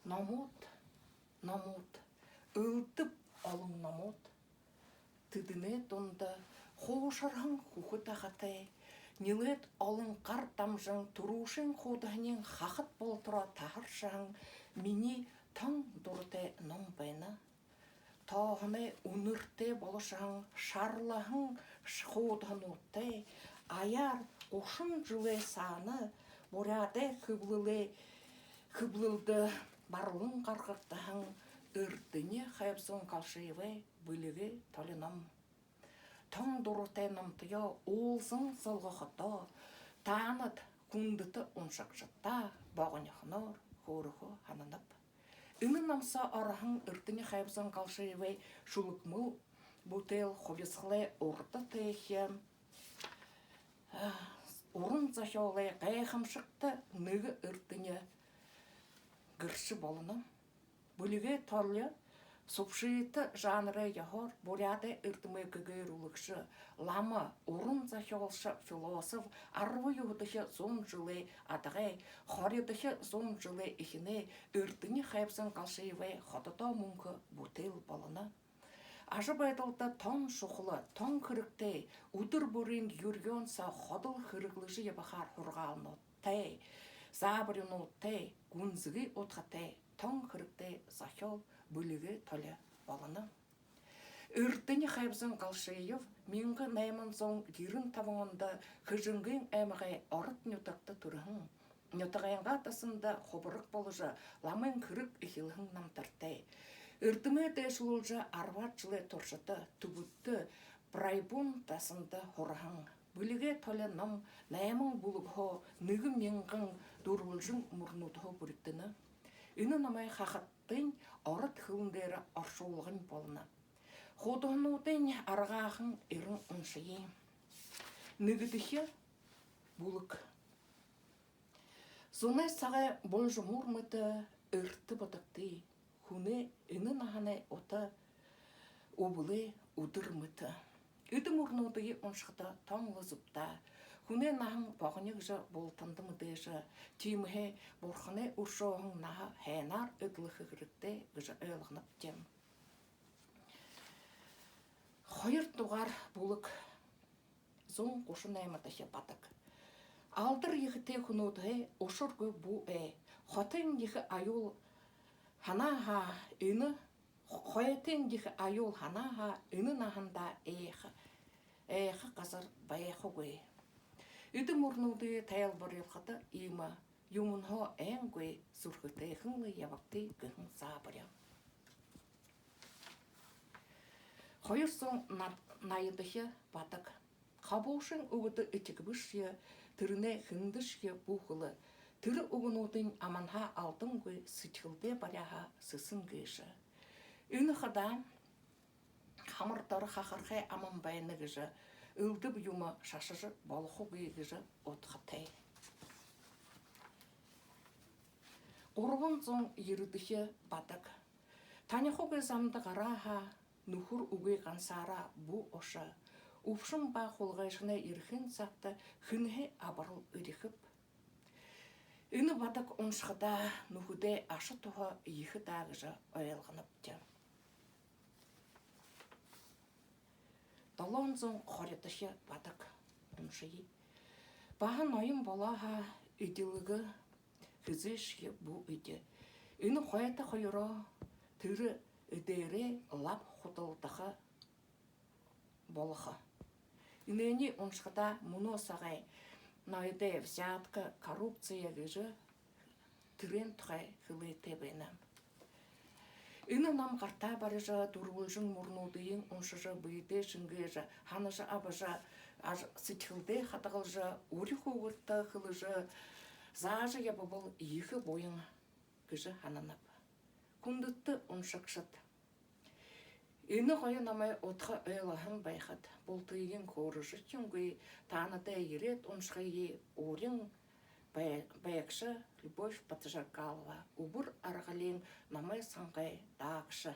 намут, ылтып алың намут. Тыдыне тонда хошархан хухыта хатай, нилет алың қар тамжың турушын худахнен хахат болтыра тахаршаң, мини таң дұрыте номбайна. Тағыны үнірте болышаң, шарлахың шхудхан утте, аяр ошын жылы саны, боряде кыблылды барлың қарқырттахың, үрдіне хайбсын қалшыйвай бүлігі талынам. Таң дұрыте намтыя олзың сылғықыта, таанат күндіті ұншақшытта, бағынықнар хорығы хананып. Үмін намса арахың үрдіне хайбсын қалшыйвай шулықмыл бұтел хобесқылай орды тейхе, орын захиолай қайхым шықты нүгі үрдіне гірші болыным. Бүліге тарлы супшиты жанры яхор буряды үрдімі көгер улықшы, ламы орын захиолшы философ арвы юғдығы зон жылы адығай, хоридығы зон жылы ихіне үрдіне хайбсын қалшыйвай ходыта мүңкі бұтел болыны. Ажы байдылда тон шуқылы, тон кірікте, ұдыр бүрін юргенса ходыл хырықлыжы ебахар хұрғалыны тәй, забырыны тәй, гүнзігі отқатай, тон кірікте захиол бүлігі толы болыны. Үрдіні хайбзын қалшыйып, менгі наймын зон герін тавыңында күжінген әміғай орыт нютақты тұрығын. Нютағайынға тасында қобырық болыжы, ламын кірік ихилғын намтартай. Үрдімі дәшілілжі арват жылы торшыты, түбітті, прайбун тасында хорағын. Бүліге толы нам наймын бұлығы, нүгі менғін дұрвылжын мұрнудығы бүріктіні. Үні намай қақыттың орыт хылындері аршуылғын болына. Ходығынудың арғағын ерін ұншыйы. Нүгідіхе бұлық. Зонай сағай бұл жұмыр мұты үрті бұдықты. Хуне үні нағаны оты обылы ұдыр мұты. Үді мұрнудығы ұншықты таңлы зұпта. Хуне нағын бағынек жа болтанды мұдайжа, түйміге борханы ұршоғын наға хәйнар өділігі күрікті ғыжа өйлғынып дем. Қойыр тұғар бұлық зон қошын әйматығы батық. Алдыр егіте құнудығы ұшырғы бұ Хотын егі айол ханаға үні, қоятын егі айол ханаға үні нағында әйхі қазір байқы ғой. Үді мұрнуды таял бір елқаты ема, юмынға әң ғой сүргіті ғыңлы ябақты күн сабыря. Қойыр соң найындығы батық. Қабушың ұғыды үтігібіші, түріне хындышке бұғылы, түрі ұғынудың аманға алдың ғой сүтілде баряға сүсін ғышы. Үні қыда қамырдары қақырғай аман байыны ғыжы, Үлді бұйымы шашыжы балықы ғыжы отқатай. Орғын зон ерідіхе батық. Танихы ғызамды ғараға, нүхір үгей қансара бұ ошы. Ұпшын ба қолғайшына ерхін сақты хүнге абырыл үріхіп. Үні батық ұншықыда нүхіде ашы тұға ехі дағыжы ойылғынып дем. Далон зон қорытышы батық ұншығы. Бағын ойын болаға үділігі күзешке бұ үді. Үні қойаты қойыры түрі үдері лап құтылдығы болығы. Үнені ұншықыда мұны сағай найды взятка коррупция ғыжы түрен тұғай хылы тебені. Үні нам қарта барыжы, дұрғылжың мұрнудыйын ұншыжы, бұйды жыңғыжы, ханыжы абыжы, сытхылды қатығылжы, өрі қоғыртты қылыжы, зажы ебі бұл егі бойың күжі хананып. Күндітті ұншықшыд. Үні қойы намай отқа өйліғын байқыд. Бұл түйген көріжі күнгі таныды ерет ұншықайы орын Бәйекші Любовь Патыжаркалова, ұбыр арғален намай саңғай дағышы.